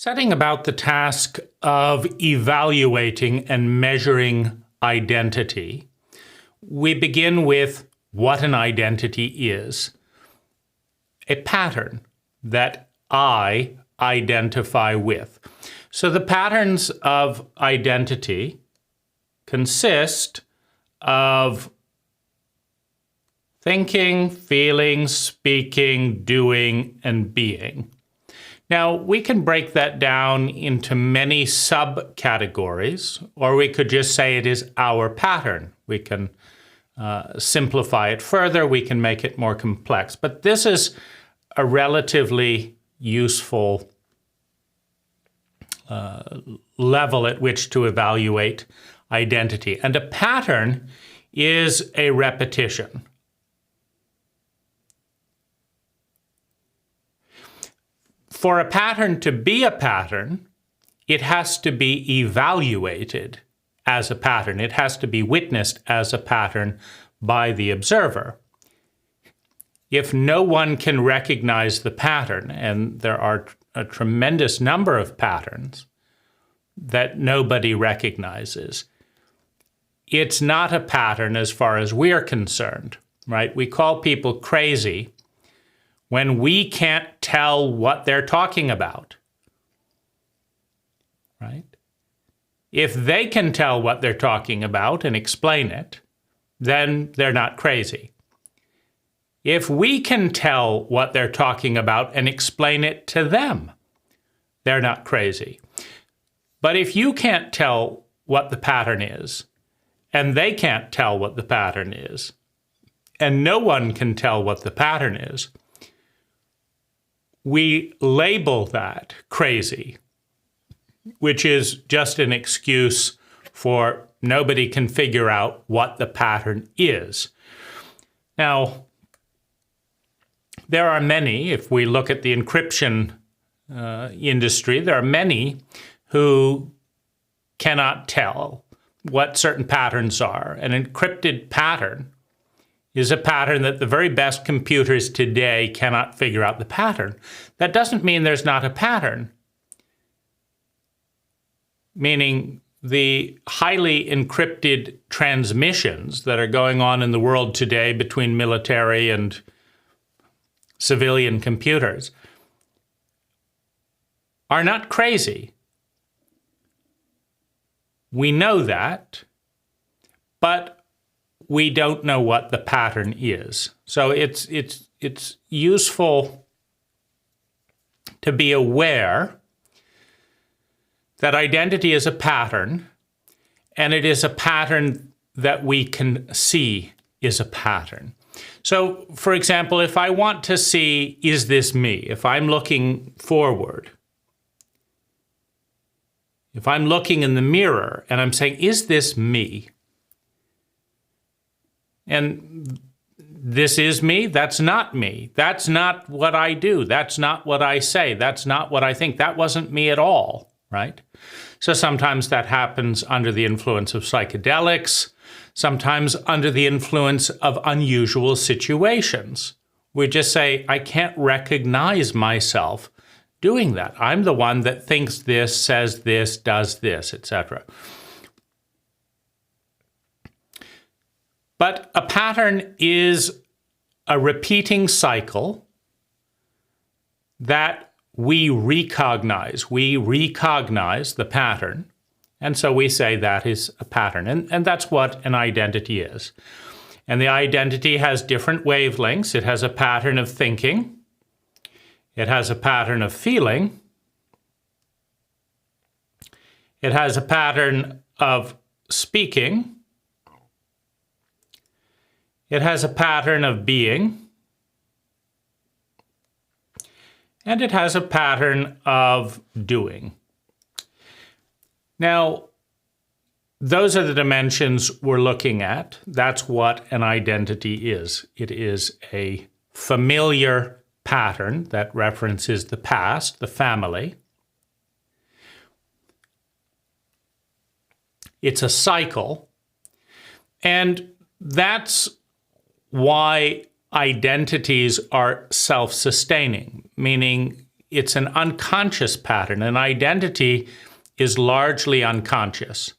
Setting about the task of evaluating and measuring identity, we begin with what an identity is. A pattern that I identify with. So the patterns of identity consist of thinking, feeling, speaking, doing, and being. Now, we can break that down into many subcategories, or we could just say it is our pattern. We can simplify it further, we can make it more complex. But this is a relatively useful level at which to evaluate identity. And a pattern is a repetition. For a pattern to be a pattern, it has to be evaluated as a pattern. It has to be witnessed as a pattern by the observer. If no one can recognize the pattern, and there are a tremendous number of patterns that nobody recognizes, it's not a pattern as far as we're concerned, right? We call people crazy when we can't tell what they're talking about, right? If they can tell what they're talking about and explain it, then they're not crazy. If we can tell what they're talking about and explain it to them, they're not crazy. But if you can't tell what the pattern is, and they can't tell what the pattern is, and no one can tell what the pattern is, we label that crazy, which is just an excuse for nobody can figure out what the pattern is. Now, there are many, if we look at the encryption industry, there are many who cannot tell what certain patterns are. An encrypted pattern is a pattern that the very best computers today cannot figure out the pattern. That doesn't mean there's not a pattern, meaning the highly encrypted transmissions that are going on in the world today between military and civilian computers are not crazy. We know that, but we don't know what the pattern is. So it's useful to be aware that identity is a pattern, and it is a pattern that we can see is a pattern. So, for example, if I want to see, is this me? If I'm looking forward, if I'm looking in the mirror and I'm saying, is this me? And this is me, that's not me. That's not what I do. That's not what I say. That's not what I think. That wasn't me at all, right? So sometimes that happens under the influence of psychedelics, sometimes under the influence of unusual situations. We just say, I can't recognize myself doing that. I'm the one that thinks this, says this, does this, etc. But a pattern is a repeating cycle that we recognize. We recognize the pattern, and so we say that is a pattern. And that's what an identity is. And the identity has different wavelengths. It has a pattern of thinking. It has a pattern of feeling. It has a pattern of speaking. It has a pattern of being, and it has a pattern of doing. Now, those are the dimensions we're looking at. That's what an identity is. It is a familiar pattern that references the past, the family. It's a cycle, and that's why identities are self-sustaining, meaning it's an unconscious pattern. An identity is largely unconscious.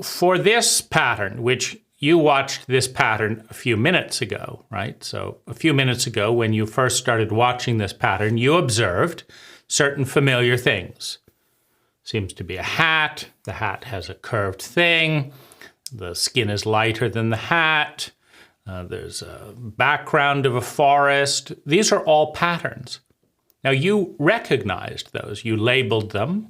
For this pattern, which you watched this pattern a few minutes ago, right? So a few minutes ago, when you first started watching this pattern, you observed certain familiar things. Seems to be a hat. The hat has a curved thing. The skin is lighter than the hat. There's a background of a forest. These are all patterns. Now you recognized those. You labeled them.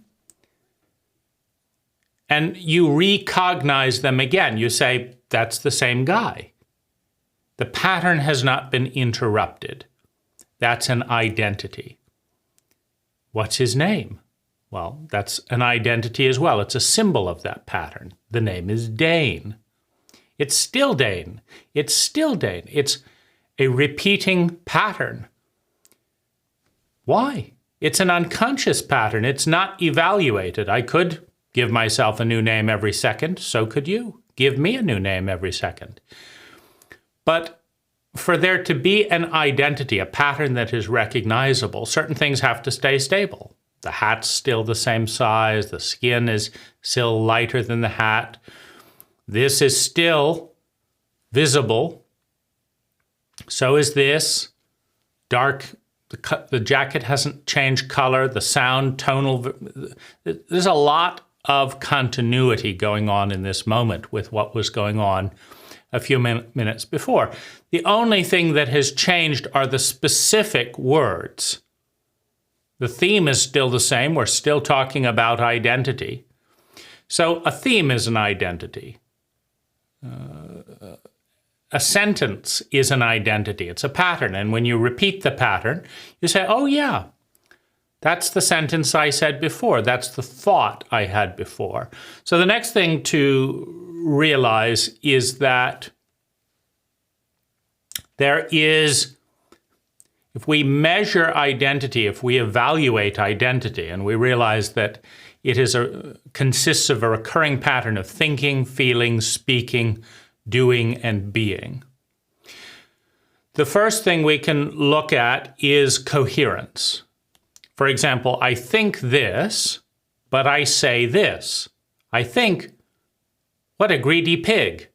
And you recognize them again. You say, that's the same guy. The pattern has not been interrupted. That's an identity. What's his name? Well, that's an identity as well. It's a symbol of that pattern. The name is Dane. It's still Dane. It's still Dane. It's a repeating pattern. Why? It's an unconscious pattern. It's not evaluated. I could give myself a new name every second. So could you. Give me a new name every second. But for there to be an identity, a pattern that is recognizable, certain things have to stay stable. The hat's still the same size. The skin is still lighter than the hat. This is still visible. So is this. Dark. The jacket hasn't changed color. The sound, tonal. There's a lot of continuity going on in this moment with what was going on a few minutes before. The only thing that has changed are the specific words. The theme is still the same. We're still talking about identity. So a theme is an identity. A sentence is an identity. It's a pattern. And when you repeat the pattern, you say, oh yeah, that's the sentence I said before. That's the thought I had before. So the next thing to realize is that there is, if we measure identity, if we evaluate identity, and we realize that it consists of a recurring pattern of thinking, feeling, speaking, doing, and being. The first thing we can look at is coherence. For example, I think this, but I say this. I think, what a greedy pig.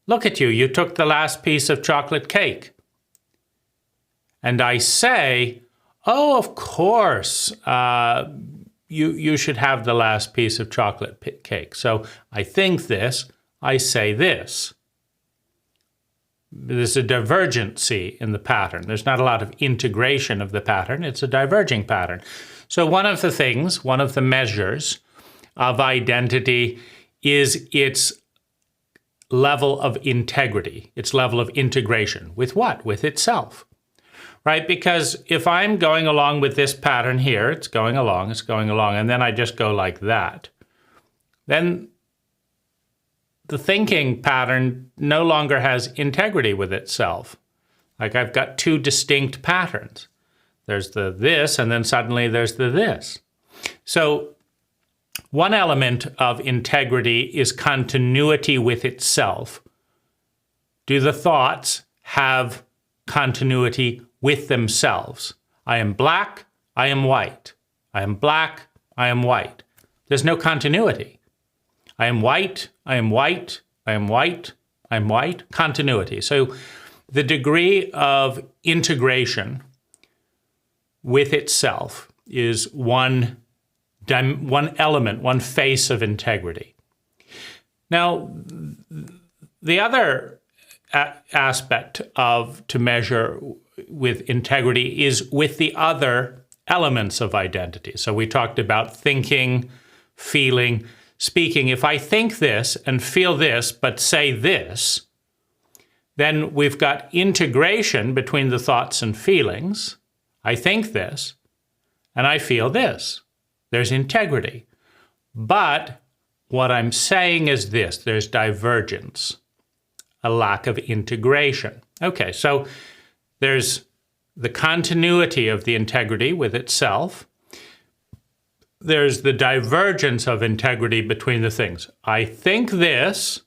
Look at you, you took the last piece of chocolate cake. And I say, oh, of course, you should have the last piece of chocolate cake. So I think this, I say this. There's a divergency in the pattern. There's not a lot of integration of the pattern. It's a diverging pattern. So one of the measures of identity is its level of integrity, its level of integration. With what? With itself. Right? Because if I'm going along with this pattern here, it's going along, and then I just go like that, then the thinking pattern no longer has integrity with itself. Like I've got two distinct patterns. There's the this, and then suddenly there's the this. So one element of integrity is continuity with itself. Do the thoughts have continuity with themselves? I am black, I am white. I am black, I am white. There's no continuity. I am white, I am white, I am white, I am white. Continuity. So the degree of integration with itself is one element, one face of integrity. Now, the other aspect to measure with integrity is with the other elements of identity. So we talked about thinking, feeling, speaking. If I think this and feel this, but say this, then we've got integration between the thoughts and feelings. I think this, and I feel this. There's integrity. But what I'm saying is this, there's divergence, a lack of integration. Okay, so there's the continuity of the integrity with itself. There's the divergence of integrity between the things. I think this,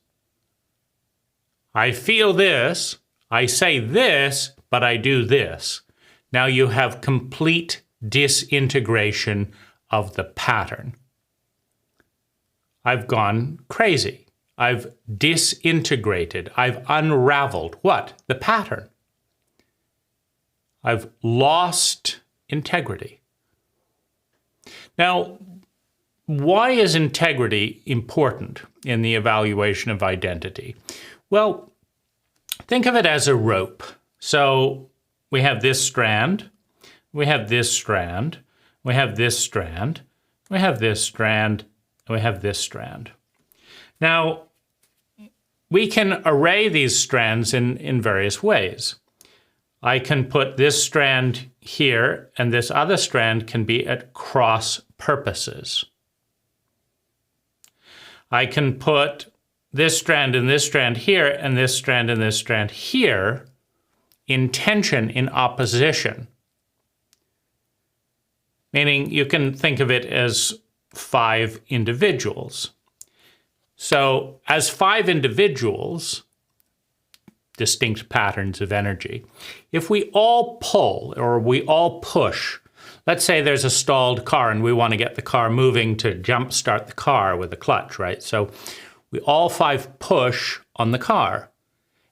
I feel this, I say this, but I do this. Now you have complete disintegration of the pattern. I've gone crazy. I've disintegrated. I've unraveled what? The pattern. I've lost integrity. Now, why is integrity important in the evaluation of identity? Well, think of it as a rope. So we have this strand, we have this strand, we have this strand, we have this strand, and we have this strand. Now, we can array these strands in various ways. I can put this strand here, and this other strand can be at cross purposes. I can put this strand and this strand here, and this strand and this strand here in tension, in opposition. Meaning you can think of it as 5 individuals. So as 5 individuals, distinct patterns of energy, if we all pull or we all push, let's say there's a stalled car and we want to get the car moving to jumpstart the car with a clutch, right? So we all 5 push on the car.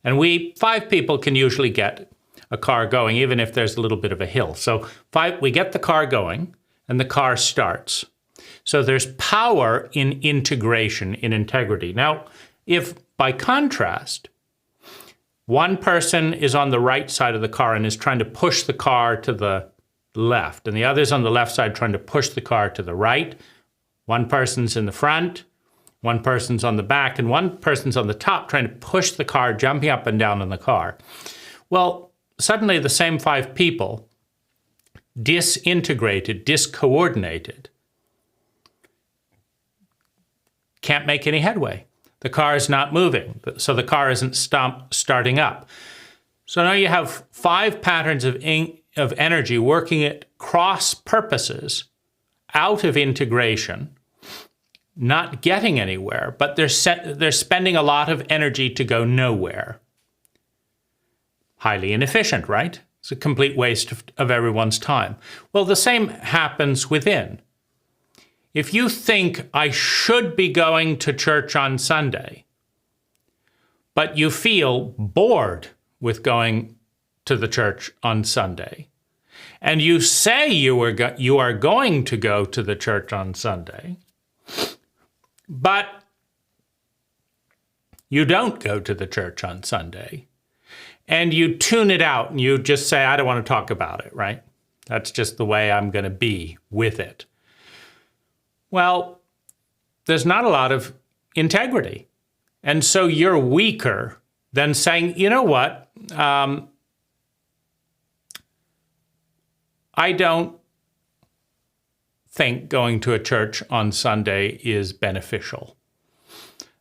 And we 5 people can usually get a car going, even if there's a little bit of a hill. So we get the car going and the car starts. So there's power in integration, in integrity. Now, if by contrast, one person is on the right side of the car and is trying to push the car to the left, and the other's on the left side trying to push the car to the right, one person's in the front, one person's on the back, and one person's on the top trying to push the car, jumping up and down in the car. Well, suddenly the same 5 people, disintegrated, discoordinated, can't make any headway. The car is not moving, so the car isn't starting up. So now you have 5 patterns of energy working at cross purposes, out of integration, not getting anywhere, but they're spending a lot of energy to go nowhere. Highly inefficient, right? It's a complete waste of everyone's time. Well, the same happens within. If you think I should be going to church on Sunday, but you feel bored with going to the church on Sunday, and you say you are going to go to the church on Sunday, but you don't go to the church on Sunday, and you tune it out and you just say, I don't want to talk about it, right? That's just the way I'm going to be with it. Well, there's not a lot of integrity. And so you're weaker than saying, you know what, I don't think going to a church on Sunday is beneficial.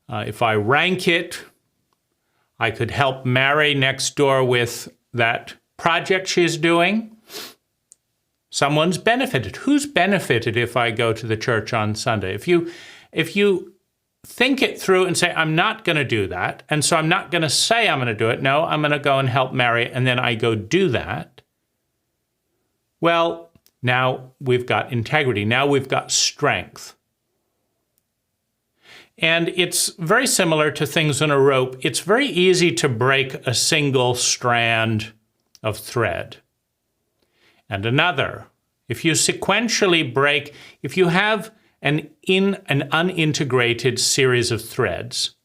If I rank it, I could help Mary next door with that project she's doing. Someone's benefited. Who's benefited if I go to the church on Sunday? If you think it through and say, I'm not going to do that, and so I'm not going to say I'm going to do it. No, I'm going to go and help Mary, and then I go do that. Well, now we've got integrity. Now we've got strength. And it's very similar to things on a rope. It's very easy to break a single strand of thread. And another. If you sequentially break, if you have an unintegrated series of threads,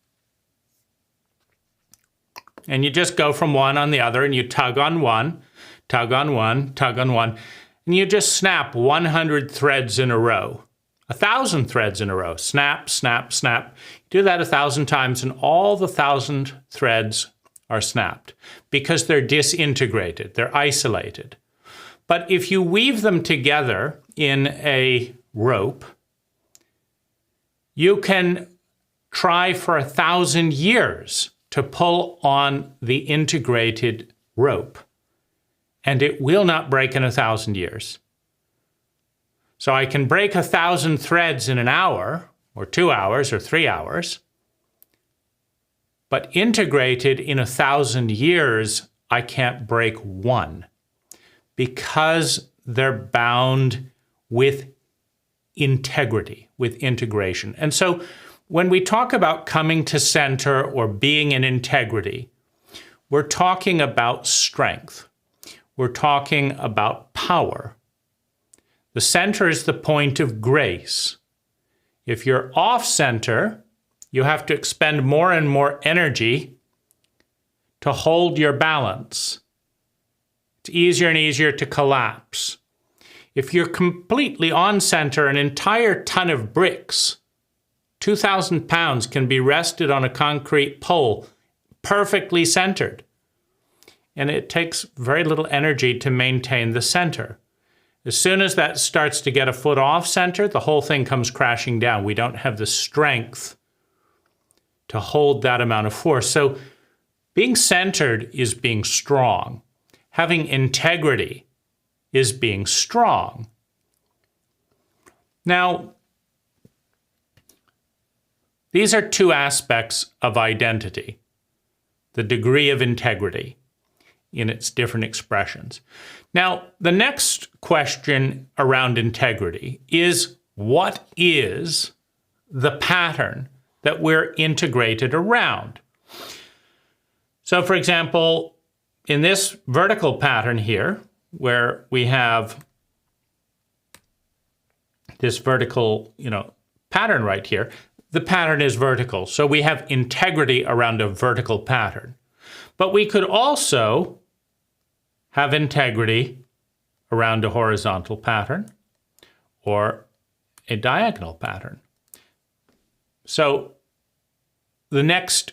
and you just go from one on the other, and you tug on one, tug on one, tug on one, and you just snap 100 threads in a row, 1,000 threads in a row, snap, snap, snap. Do that 1,000 times, and all the 1,000 threads are snapped because they're disintegrated, they're isolated. But if you weave them together in a rope, you can try for 1,000 years to pull on the integrated rope, and it will not break in 1,000 years. So I can break 1,000 threads in an hour, or 2 hours, or 3 hours, but integrated in 1,000 years, I can't break one. because they're bound with integrity, with integration. And so when we talk about coming to center or being in integrity, we're talking about strength. We're talking about power. The center is the point of grace. If you're off center, you have to expend more and more energy to hold your balance. It's easier and easier to collapse. If you're completely on center, an entire ton of bricks, 2,000 pounds, can be rested on a concrete pole, perfectly centered. And it takes very little energy to maintain the center. As soon as that starts to get a foot off center, the whole thing comes crashing down. We don't have the strength to hold that amount of force. So being centered is being strong. Having integrity is being strong. Now, these are two aspects of identity, the degree of integrity in its different expressions. Now, the next question around integrity is, what is the pattern that we're integrated around? So, for example, in this vertical pattern here, where we have this vertical, pattern right here, the pattern is vertical. So we have integrity around a vertical pattern. But we could also have integrity around a horizontal pattern or a diagonal pattern. So the next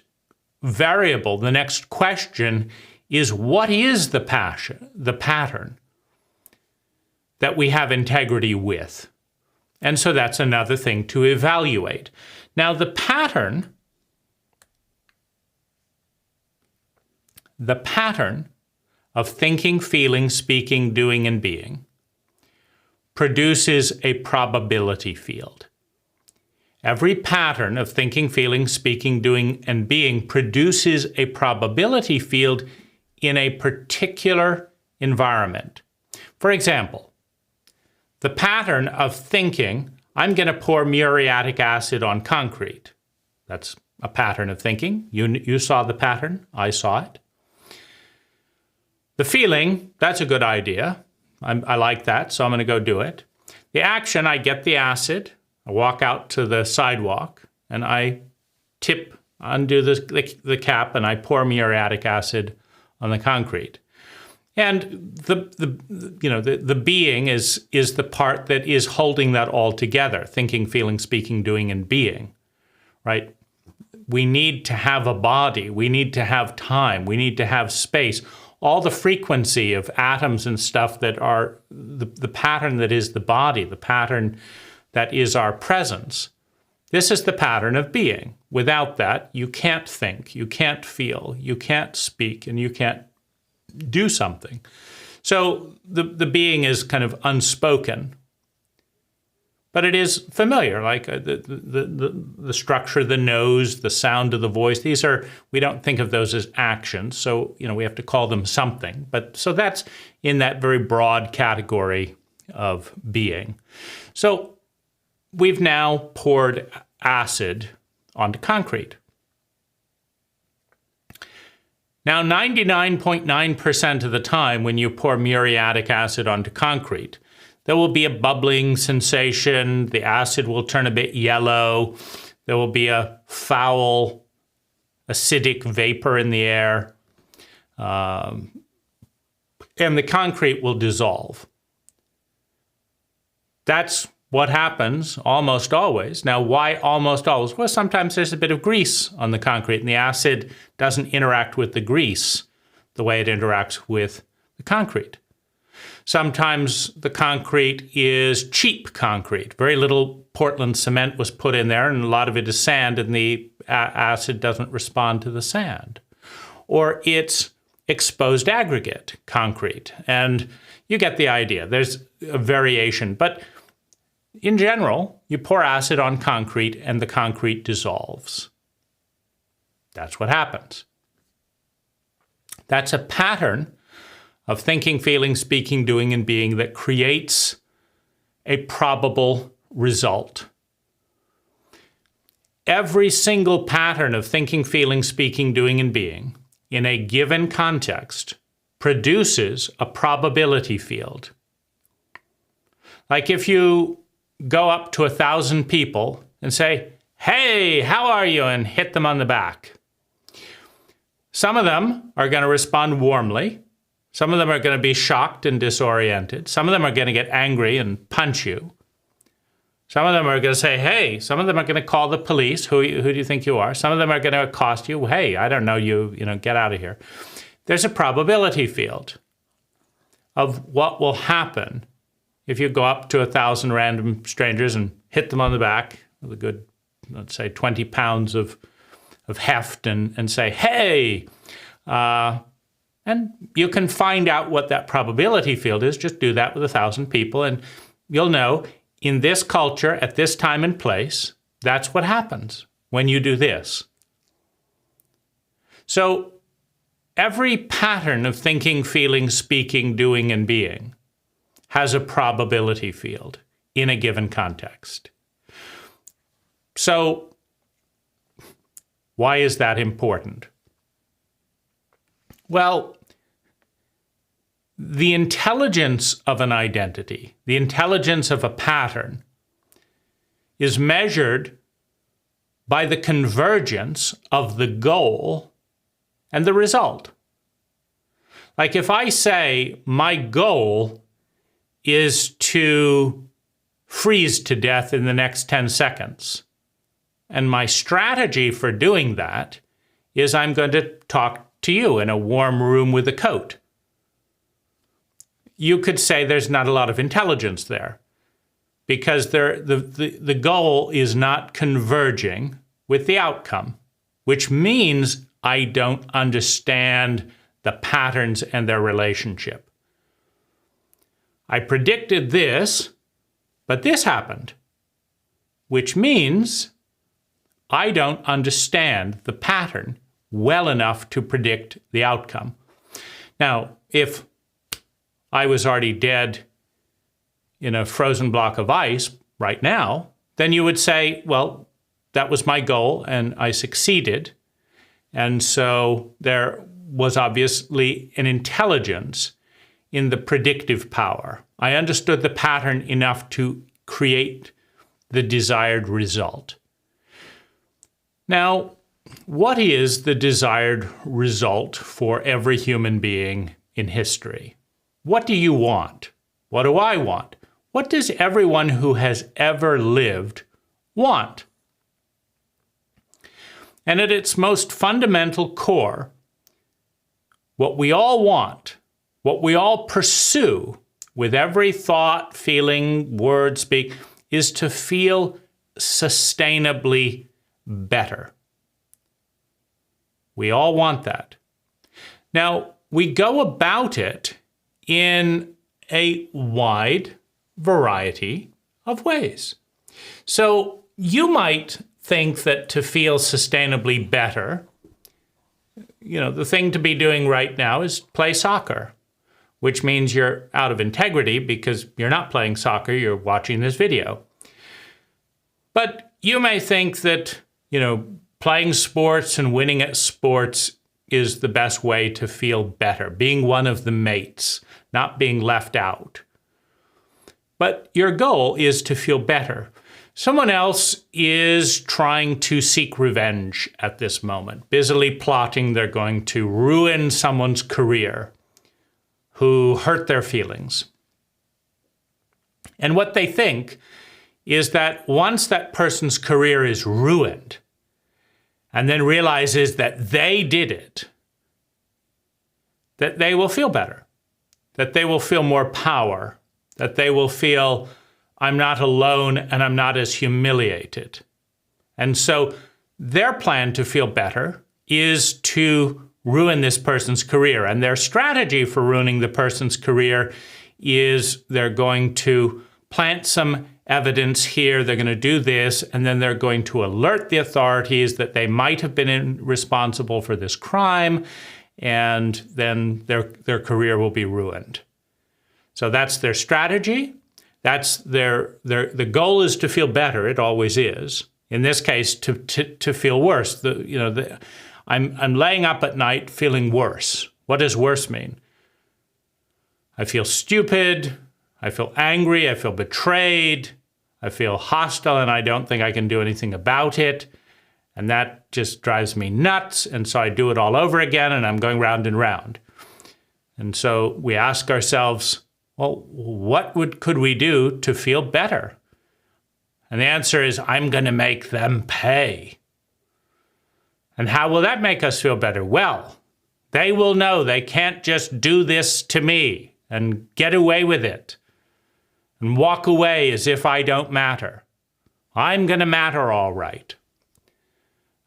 variable, the next question is, what is the pattern that we have integrity with? And so that's another thing to evaluate. Now, the pattern of thinking, feeling, speaking, doing, and being produces a probability field. Every pattern of thinking, feeling, speaking, doing, and being produces a probability field in a particular environment. For example, the pattern of thinking, I'm going to pour muriatic acid on concrete. That's a pattern of thinking. You saw the pattern. I saw it. The feeling, that's a good idea. I like that, so I'm going to go do it. The action, I get the acid. I walk out to the sidewalk, and I undo the cap, and I pour muriatic acid on the concrete. And the being is the part that is holding that all together, thinking, feeling, speaking, doing, and being, right? We need to have a body. We need to have time. We need to have space. All the frequency of atoms and stuff that are the pattern that is the body, the pattern that is our presence. This is the pattern of being. Without that, you can't think, you can't feel, you can't speak, and you can't do something. So the being is kind of unspoken, but it is familiar, like the structure, the nose, the sound of the voice. We don't think of those as actions, so we have to call them something. But so that's in that very broad category of being. So we've now poured acid onto concrete. Now, 99.9% of the time when you pour muriatic acid onto concrete, there will be a bubbling sensation. The acid will turn a bit yellow. There will be a foul, acidic vapor in the air. And the concrete will dissolve. That's what happens almost always. Now, why almost always? Well, sometimes there's a bit of grease on the concrete, and the acid doesn't interact with the grease the way it interacts with the concrete. Sometimes the concrete is cheap concrete. Very little Portland cement was put in there, and a lot of it is sand, and the acid doesn't respond to the sand. Or it's exposed aggregate concrete, and you get the idea. There's a variation, but in general, you pour acid on concrete and the concrete dissolves. That's what happens. That's a pattern of thinking, feeling, speaking, doing, and being that creates a probable result. Every single pattern of thinking, feeling, speaking, doing, and being in a given context produces a probability field. Like if you go up to 1,000 people and say, "Hey, how are you?" and hit them on the back. Some of them are going to respond warmly. Some of them are going to be shocked and disoriented. Some of them are going to get angry and punch you. Some of them are going to say, "Hey." Some of them are going to call the police. Who do you think you are? Some of them are going to accost you. "Hey, I don't know you, get out of here." There's a probability field of what will happen if you go up to 1,000 random strangers and hit them on the back with a good, let's say, 20 pounds of heft and say, "Hey." And you can find out what that probability field is. Just do that with 1,000 people and you'll know in this culture, at this time and place, that's what happens when you do this. So every pattern of thinking, feeling, speaking, doing, and being has a probability field in a given context. So why is that important? Well, the intelligence of an identity, the intelligence of a pattern, is measured by the convergence of the goal and the result. Like if I say my goal is to freeze to death in the next 10 seconds, and my strategy for doing that is I'm going to talk to you in a warm room with a coat. You could say there's not a lot of intelligence there because the goal is not converging with the outcome, which means I don't understand the patterns and their relationship. I predicted this, but this happened, which means I don't understand the pattern well enough to predict the outcome. Now, if I was already dead in a frozen block of ice right now, then you would say, well, that was my goal and I succeeded. And so there was obviously an intelligence in the predictive power. I understood the pattern enough to create the desired result. Now, what is the desired result for every human being in history? What do you want? What do I want? What does everyone who has ever lived want? And at its most fundamental core, what we all want, what we all pursue with every thought, feeling, word, speak, is to feel sustainably better. We all want that. Now, we go about it in a wide variety of ways. So you might think that to feel sustainably better, the thing to be doing right now is play soccer, which means you're out of integrity because you're not playing soccer, you're watching this video. But you may think that, playing sports and winning at sports is the best way to feel better, being one of the mates, not being left out. But your goal is to feel better. Someone else is trying to seek revenge at this moment, busily plotting they're going to ruin someone's career who hurt their feelings. And what they think is that once that person's career is ruined, and then realizes that they did it, that they will feel better, that they will feel more power, that they will feel, I'm not alone and I'm not as humiliated. And so their plan to feel better is to ruin this person's career. And their strategy for ruining the person's career is they're going to plant some evidence here, they're going to do this, and then they're going to alert the authorities that they might have been responsible for this crime, and then their career will be ruined. So that's their strategy. That's the goal is to feel better. It always is. In this case, to feel worse. I'm laying up at night feeling worse. What does worse mean? I feel stupid. I feel angry. I feel betrayed. I feel hostile, and I don't think I can do anything about it. And that just drives me nuts. And so I do it all over again, and I'm going round and round. And so we ask ourselves, well, what could we do to feel better? And the answer is, I'm going to make them pay. And how will that make us feel better? Well, they will know they can't just do this to me and get away with it and walk away as if I don't matter. I'm going to matter all right.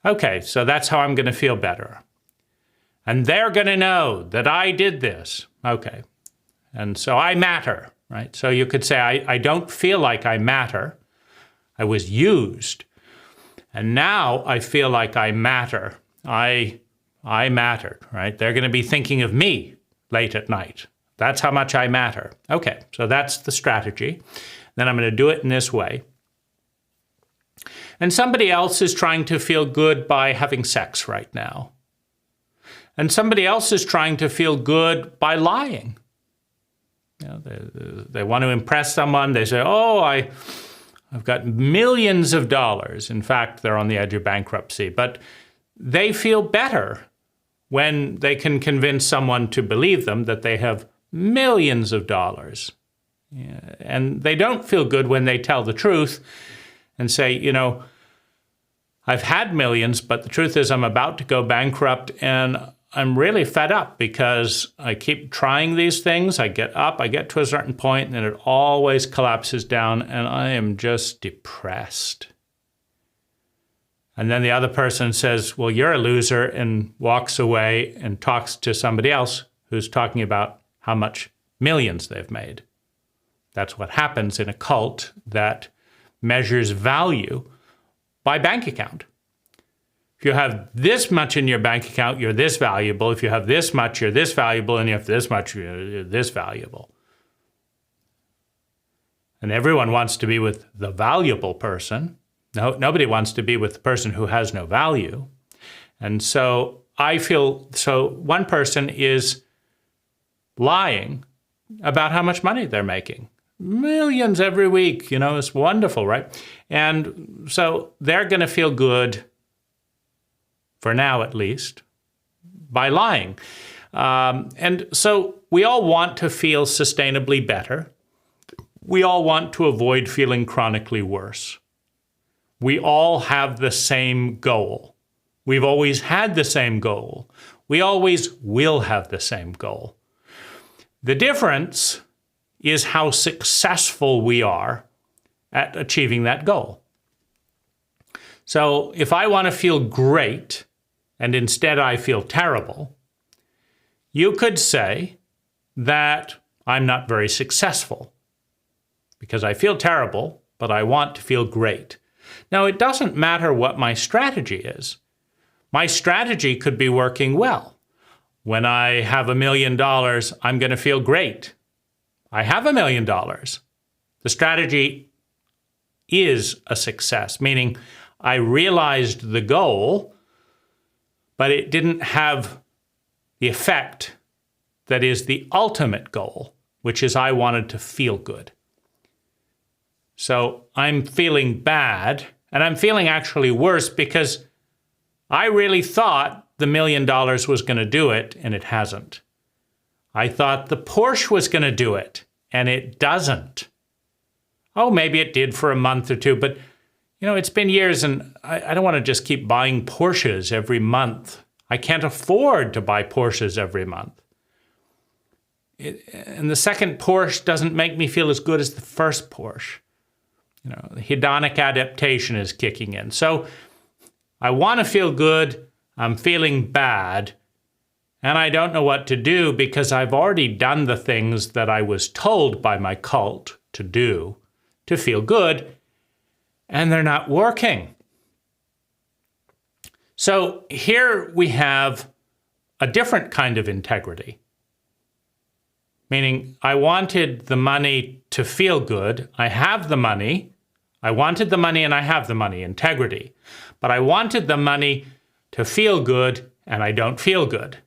Okay, so that's how I'm going to feel better. And they're going to know that I did this. Okay, and so I matter, right? So you could say, I don't feel like I matter. I was used. And now I feel like I matter. I mattered, right? They're going to be thinking of me late at night. That's how much I matter. Okay, so that's the strategy. Then I'm going to do it in this way. And somebody else is trying to feel good by having sex right now. And somebody else is trying to feel good by lying. You know, they want to impress someone. They say, oh, I've got millions of dollars. In fact, they're on the edge of bankruptcy. But they feel better when they can convince someone to believe them that they have millions of dollars. Yeah. And they don't feel good when they tell the truth and say, you know, I've had millions, but the truth is I'm about to go bankrupt and I'm really fed up because I keep trying these things. I get up, I get to a certain point, and it always collapses down, and I am just depressed. And then the other person says, well, you're a loser, and walks away and talks to somebody else who's talking about how much millions they've made. That's what happens in a cult that measures value by bank account. If you have this much in your bank account, you're this valuable. If you have this much, you're this valuable. And you have this much, you're this valuable. And everyone wants to be with the valuable person. No, nobody wants to be with the person who has no value. And so I feel, so one person is lying about how much money they're making. Millions every week, you know, it's wonderful, right? And so they're going to feel good, for now at least, by lying. And so we all want to feel sustainably better. We all want to avoid feeling chronically worse. We all have the same goal. We've always had the same goal. We always will have the same goal. The difference is how successful we are at achieving that goal. So if I want to feel great and instead I feel terrible, you could say that I'm not very successful because I feel terrible, but I want to feel great. Now, it doesn't matter what my strategy is. My strategy could be working well. When I have $1 million, I'm going to feel great. I have $1 million. The strategy is a success, meaning I realized the goal, but it didn't have the effect that is the ultimate goal, which is I wanted to feel good. So I'm feeling bad, and I'm feeling actually worse because I really thought the $1 million was going to do it, and it hasn't. I thought the Porsche was going to do it, and it doesn't. Oh, maybe it did for a month or two, but you know, it's been years, and I don't want to just keep buying Porsches every month. I can't afford to buy Porsches every month. And the second Porsche doesn't make me feel as good as the first Porsche. You know, the hedonic adaptation is kicking in. So I want to feel good. I'm feeling bad. And I don't know what to do because I've already done the things that I was told by my cult to do to feel good, and they're not working. So here we have a different kind of integrity. Meaning, I wanted the money to feel good. I have the money. I wanted the money and I have the money, integrity. But I wanted the money to feel good and I don't feel good.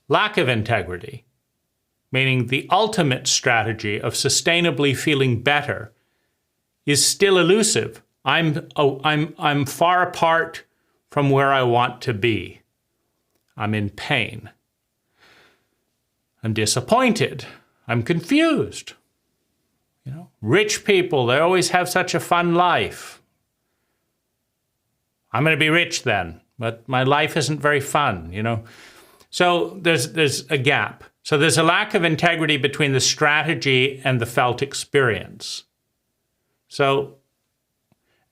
Lack of integrity. Meaning the ultimate strategy of sustainably feeling better is still elusive. I'm far apart from where I want to be. I'm in pain. I'm disappointed. I'm confused. Rich people, they always have such a fun life. I'm going to be rich then, but my life isn't very fun, So there's a gap. So there's a lack of integrity between the strategy and the felt experience. So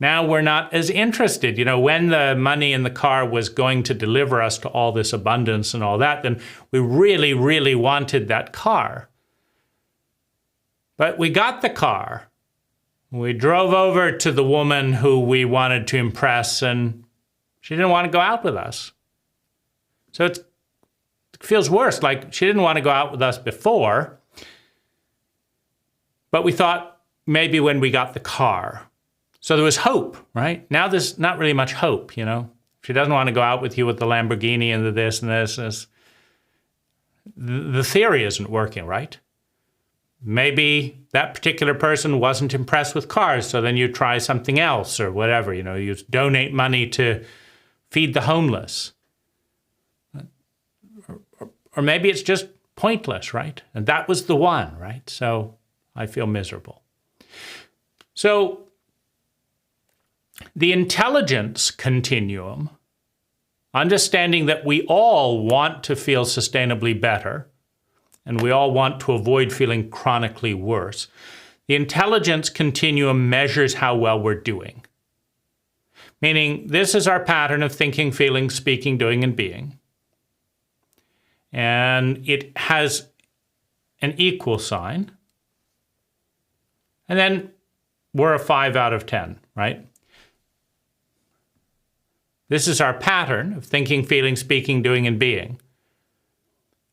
now we're not as interested. When the money in the car was going to deliver us to all this abundance and all that, then we really, really wanted that car. But we got the car. We drove over to the woman who we wanted to impress, and she didn't want to go out with us. So it feels worse, like she didn't want to go out with us before, but we thought maybe when we got the car. So there was hope, right? Now there's not really much hope, She doesn't want to go out with you with the Lamborghini and the this and this. The theory isn't working, right? Maybe that particular person wasn't impressed with cars, so then you try something else or whatever, you donate money to feed the homeless. Or maybe it's just pointless, right? And that was the one, right? So I feel miserable. So the intelligence continuum, understanding that we all want to feel sustainably better, and we all want to avoid feeling chronically worse, the intelligence continuum measures how well we're doing. Meaning, this is our pattern of thinking, feeling, speaking, doing, and being. And it has an equal sign. And then we're a 5 out of 10, right? This is our pattern of thinking, feeling, speaking, doing, and being.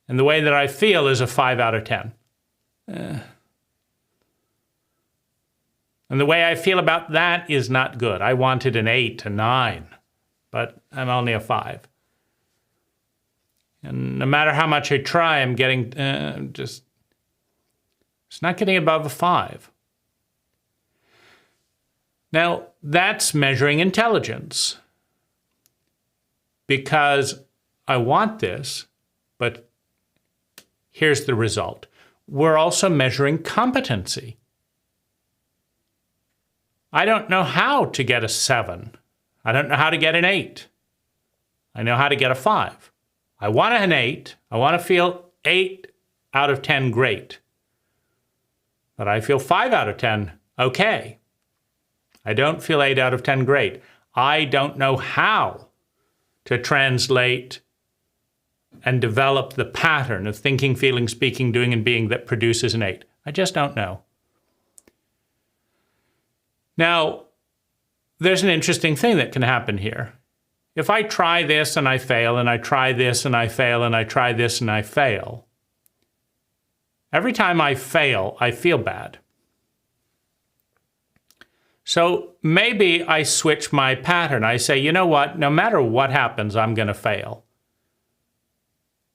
And the way that I feel is a 5 out of 10. And the way I feel about that is not good. I wanted an 8, a 9, but I'm only a 5. And no matter how much I try, I'm getting it's not getting above a 5. Now, that's measuring intelligence. Because I want this, but here's the result. We're also measuring competency. I don't know how to get a 7. I don't know how to get an 8. I know how to get a 5. I want an 8. I want to feel 8 out of 10 great. But I feel 5 out of 10 okay. I don't feel 8 out of 10 great. I don't know how to translate and develop the pattern of thinking, feeling, speaking, doing, and being that produces an 8. I just don't know. Now, there's an interesting thing that can happen here. If I try this and I fail, and I try this and I fail, and I try this and I fail, every time I fail, I feel bad. So maybe I switch my pattern. I say, you know what? No matter what happens, I'm going to fail.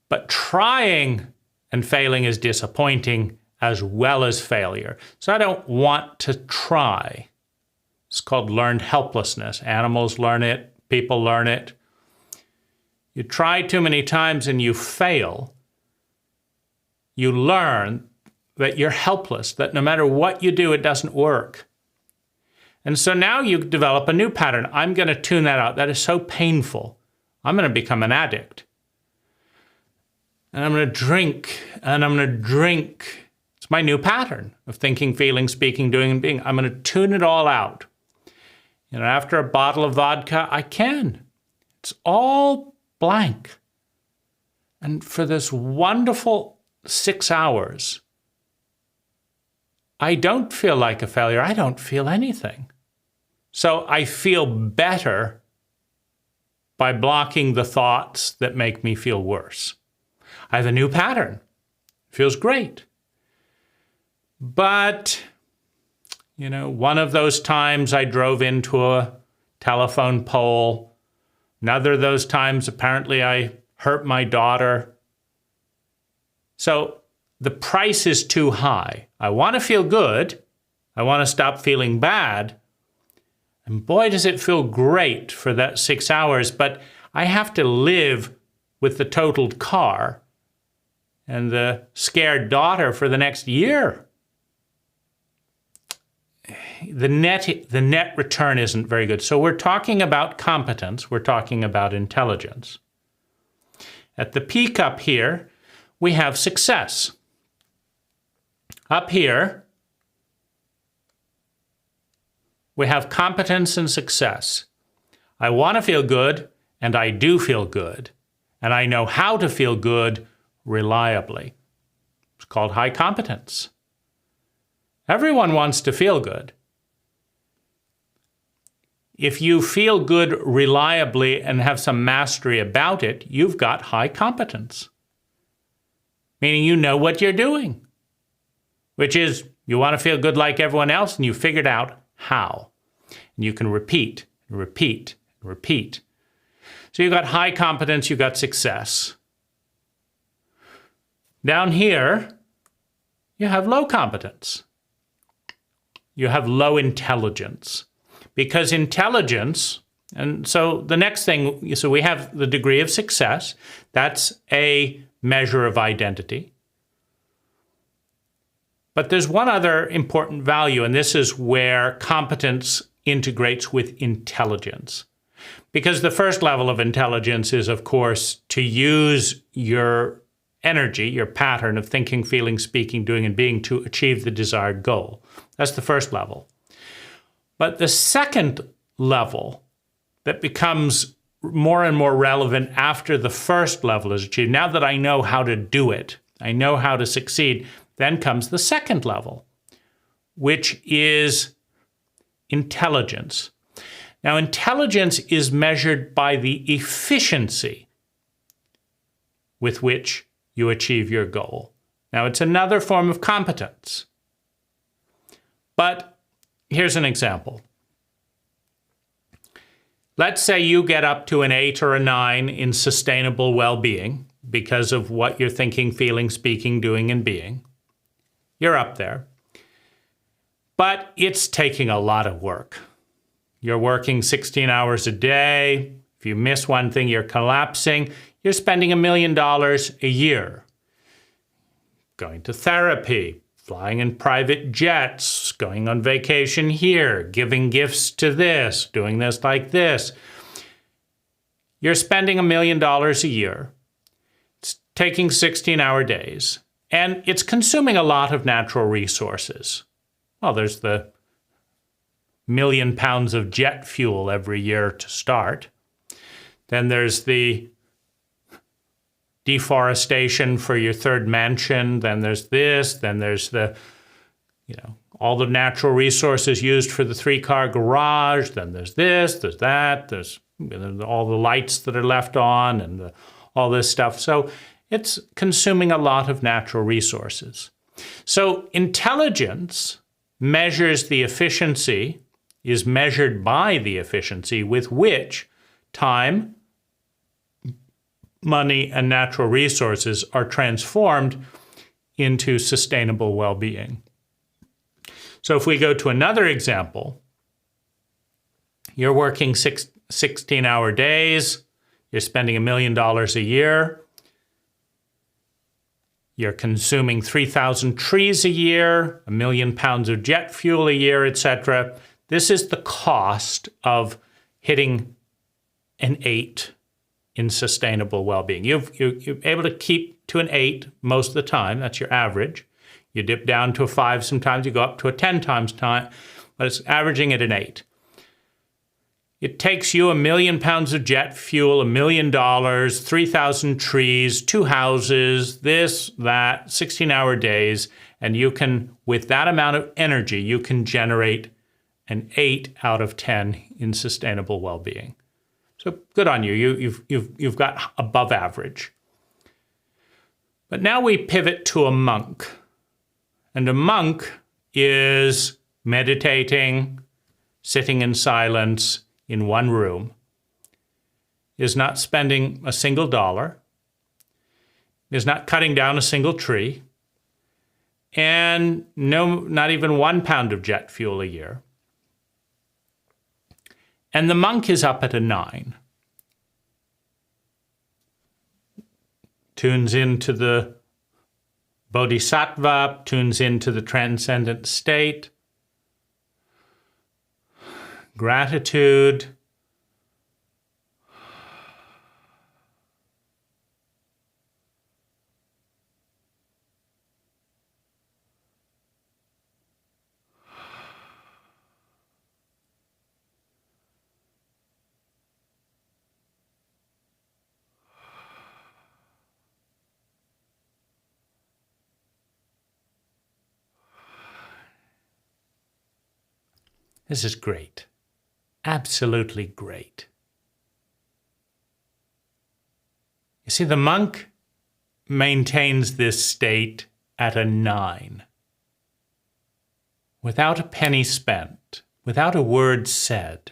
But trying and failing is disappointing as well as failure. So I don't want to try. It's called learned helplessness. Animals learn it. People learn it. You try too many times and you fail. You learn that you're helpless, that no matter what you do, it doesn't work. And so now you develop a new pattern. I'm going to tune that out. That is so painful. I'm going to become an addict. And I'm going to drink, and I'm going to drink. It's my new pattern of thinking, feeling, speaking, doing, and being. I'm going to tune it all out. After a bottle of vodka, I can. It's all blank. And for this wonderful 6 hours, I don't feel like a failure. I don't feel anything. So I feel better by blocking the thoughts that make me feel worse. I have a new pattern. Feels great. But, one of those times I drove into a telephone pole. Another of those times, apparently, I hurt my daughter. So the price is too high. I want to feel good. I want to stop feeling bad. And boy, does it feel great for that 6 hours, but I have to live with the totaled car and the scared daughter for the next year. The net return isn't very good. So we're talking about competence. We're talking about intelligence. At the peak up here, we have success. Up here, we have competence and success. I want to feel good, and I do feel good. And I know how to feel good reliably. It's called high competence. Everyone wants to feel good. If you feel good reliably and have some mastery about it, you've got high competence. Meaning you know what you're doing, which is you want to feel good like everyone else, and you figured out how. And you can repeat, repeat, repeat. So you've got high competence, you've got success. Down here, you have low competence. You have low intelligence. Because intelligence, and so the next thing, so we have the degree of success. That's a measure of identity. But there's one other important value, and this is where competence integrates with intelligence. Because the first level of intelligence is, of course, to use your energy, your pattern of thinking, feeling, speaking, doing, and being to achieve the desired goal. That's the first level. But the second level that becomes more and more relevant after the first level is achieved, now that I know how to do it, I know how to succeed, then comes the second level, which is intelligence. Now, intelligence is measured by the efficiency with which you achieve your goal. Now, it's another form of competence. But here's an example. Let's say you get up to an 8 or a 9 in sustainable well-being because of what you're thinking, feeling, speaking, doing, and being. You're up there. But it's taking a lot of work. You're working 16 hours a day. If you miss one thing, you're collapsing. You're spending $1 million a year. Going to therapy, flying in private jets, going on vacation here, giving gifts to this, doing this like this. You're spending $1 million a year. It's taking 16-hour days. And it's consuming a lot of natural resources. Well, there's the 1 million pounds of jet fuel every year to start. Then there's the deforestation for your third mansion. Then there's this. Then there's the, all the natural resources used for the 3-car garage. Then there's this, there's that. There's all the lights that are left on and all this stuff. So it's consuming a lot of natural resources. So intelligence measures the efficiency, is measured by the efficiency with which time, money, and natural resources are transformed into sustainable well-being. So if we go to another example, you're working 16-hour days, you're spending $1 million a year, you're consuming 3,000 trees a year, 1 million pounds of jet fuel a year, etc. This is the cost of hitting an 8 in sustainable well-being. You're able to keep to an 8 most of the time. That's your average. You dip down to a 5 sometimes. You go up to a 10 times time, but it's averaging at an 8. It takes you 1 million pounds of jet fuel, $1 million, 3,000 trees, 2 houses, this, that, 16-hour days, and you can, with that amount of energy, you can generate an 8 out of 10 in sustainable well-being. So good on you. You've got above average. But now we pivot to a monk. And a monk is meditating, sitting in silence in one room, is not spending a single dollar, is not cutting down a single tree, and not even 1 pound of jet fuel a year. And the monk is up at a 9. Tunes into the bodhisattva, tunes into the transcendent state, gratitude, this is great. Absolutely great. You see, the monk maintains this state at a 9. Without a penny spent, without a word said,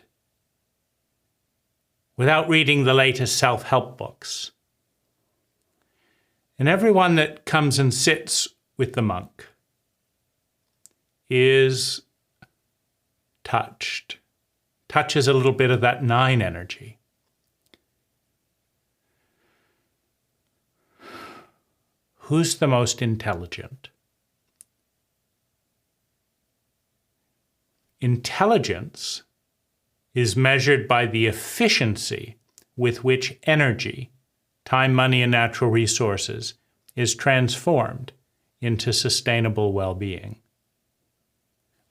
without reading the latest self-help books. And everyone that comes and sits with the monk is touches a little bit of that 9 energy. Who's the most intelligent? Intelligence is measured by the efficiency with which energy, time, money, and natural resources is transformed into sustainable well-being.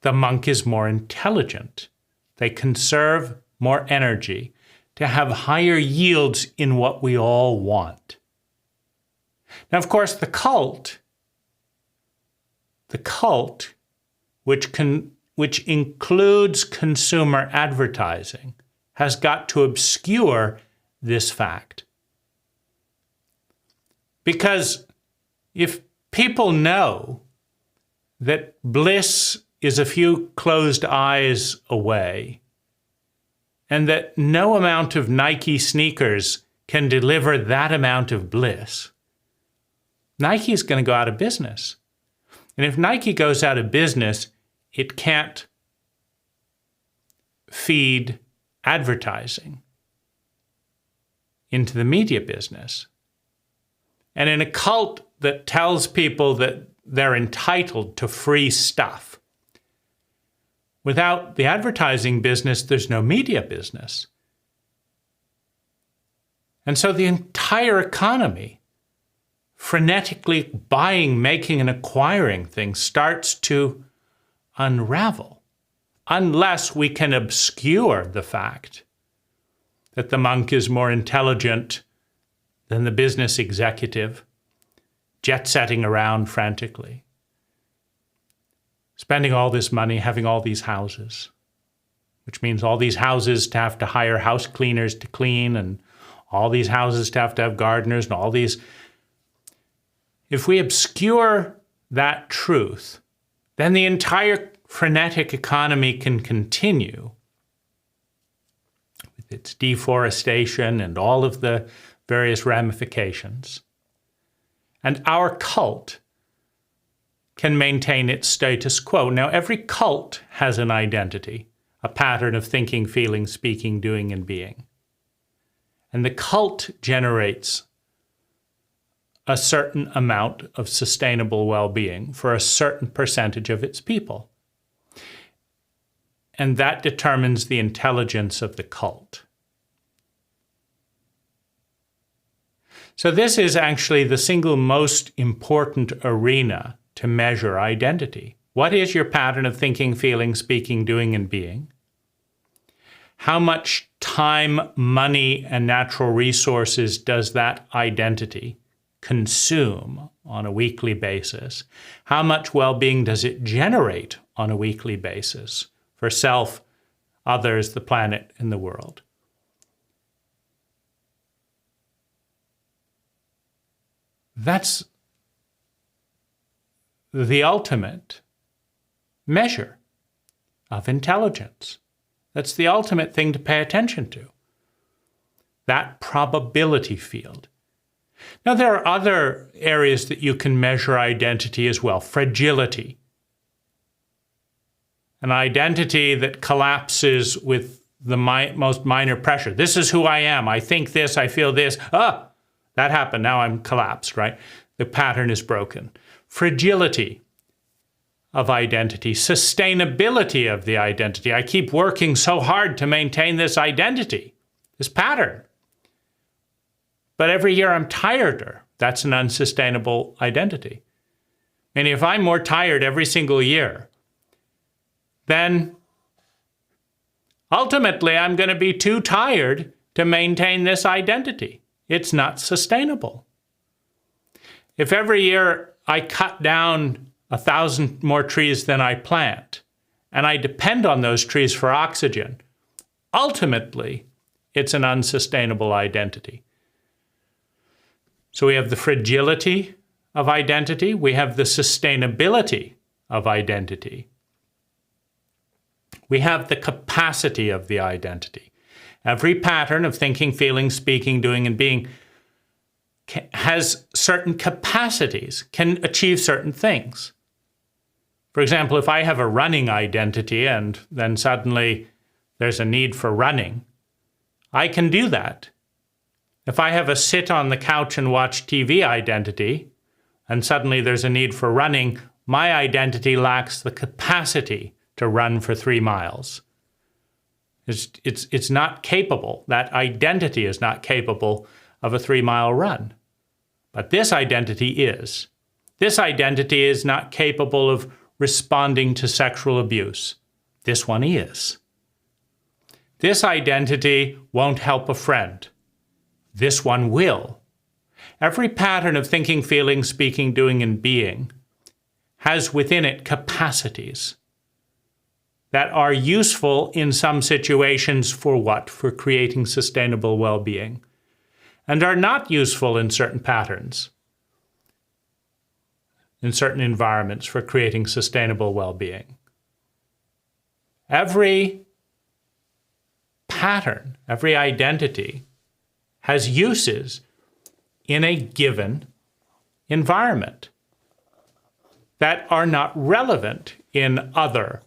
The monk is more intelligent. They conserve more energy to have higher yields in what we all want. Now, of course, the cult, which includes consumer advertising, has got to obscure this fact. Because if people know that bliss is a few closed eyes away, and that no amount of Nike sneakers can deliver that amount of bliss, Nike is going to go out of business. And if Nike goes out of business, it can't feed advertising into the media business. And in a cult that tells people that they're entitled to free stuff, without the advertising business, there's no media business. And so the entire economy, frenetically buying, making, and acquiring things, starts to unravel, unless we can obscure the fact that the monk is more intelligent than the business executive, jet-setting around frantically, spending all this money, having all these houses, which means all these houses to have to hire house cleaners to clean, and all these houses to have gardeners, and all these. If we obscure that truth, then the entire frenetic economy can continue with its deforestation and all of the various ramifications. And our cult can maintain its status quo. Now, every cult has an identity, a pattern of thinking, feeling, speaking, doing, and being. And the cult generates a certain amount of sustainable well-being for a certain percentage of its people. And that determines the intelligence of the cult. So this is actually the single most important arena to measure identity. What is your pattern of thinking, feeling, speaking, doing, and being? How much time, money, and natural resources does that identity consume on a weekly basis? How much well-being does it generate on a weekly basis for self, others, the planet, and the world? That's the ultimate measure of intelligence. That's the ultimate thing to pay attention to. That probability field. Now, there are other areas that you can measure identity as well. Fragility. An identity that collapses with the most minor pressure. This is who I am. I think this, I feel this. That happened. Now I'm collapsed, right? The pattern is broken. Fragility of identity. Sustainability of the identity. I keep working so hard to maintain this identity, this pattern. But every year I'm tireder. That's an unsustainable identity. And if I'm more tired every single year, then ultimately I'm going to be too tired to maintain this identity. It's not sustainable. If every year I cut down 1,000 more trees than I plant, and I depend on those trees for oxygen, ultimately it's an unsustainable identity. So we have the fragility of identity, we have the sustainability of identity. We have the capacity of the identity. Every pattern of thinking, feeling, speaking, doing, and being has certain capacities, can achieve certain things. For example, if I have a running identity and then suddenly there's a need for running, I can do that. If I have a sit on the couch and watch TV identity, and suddenly there's a need for running, my identity lacks the capacity to run for 3 miles. It's not capable. That identity is not capable of a 3-mile run. But this identity is. This identity is not capable of responding to sexual abuse. This one is. This identity won't help a friend. This one will. Every pattern of thinking, feeling, speaking, doing, and being has within it capacities that are useful in some situations for what? For creating sustainable well-being, and are not useful in certain patterns, in certain environments for creating sustainable well-being. Every pattern, every identity has uses in a given environment that are not relevant in other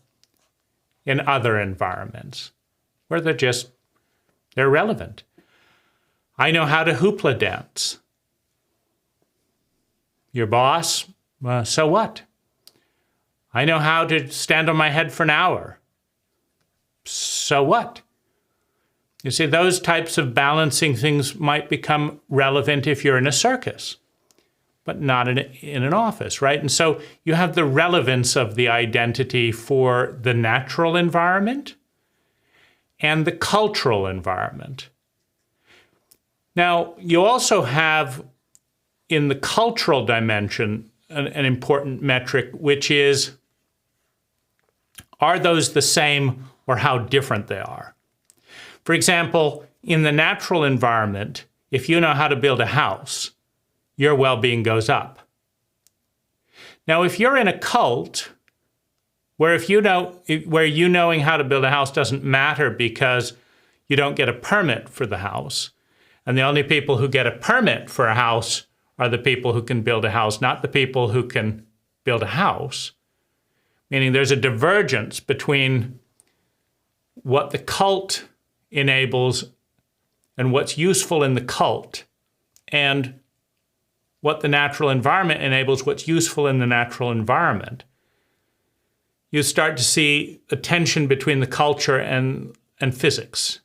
environments where they're relevant. I know how to hoopla dance. Your boss, so what? I know how to stand on my head for an hour. So what? You see, those types of balancing things might become relevant if you're in a circus, but not in an office, right? And so you have the relevance of the identity for the natural environment and the cultural environment. Now, you also have in the cultural dimension an important metric, which is, are those the same or how different they are? For example, in the natural environment, if you know how to build a house, your well-being goes up. Now, if you're in a cult where you knowing how to build a house doesn't matter because you don't get a permit for the house, and the only people who get a permit for a house are the people who can build a house, not the people who can build a house, meaning there's a divergence between what the cult enables and what's useful in the cult, and what the natural environment enables, what's useful in the natural environment. You start to see a tension between the culture and physics.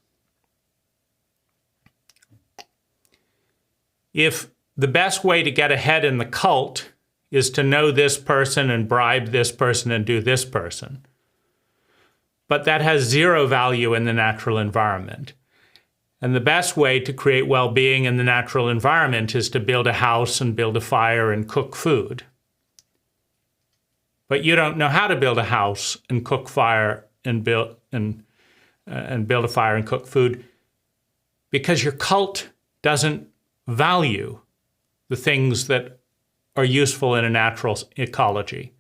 If the best way to get ahead in the cult is to know this person and bribe this person and do this person, but that has zero value in the natural environment. And the best way to create well-being in the natural environment is to build a house and build a fire and cook food. But you don't know how to build a house and cook fire and build a fire and cook food because your cult doesn't value the things that are useful in a natural ecology.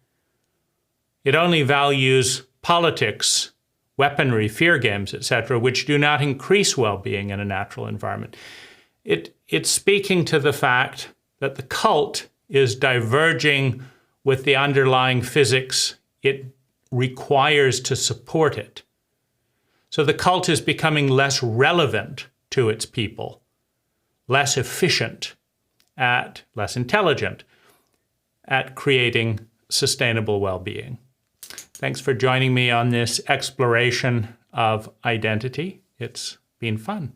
It only values politics, weaponry, fear games, etc., which do not increase well-being in a natural environment. It's speaking to the fact that the cult is diverging with the underlying physics it requires to support it. So the cult is becoming less relevant to its people, less efficient less intelligent at creating sustainable well-being. Thanks for joining me on this exploration of identity. It's been fun.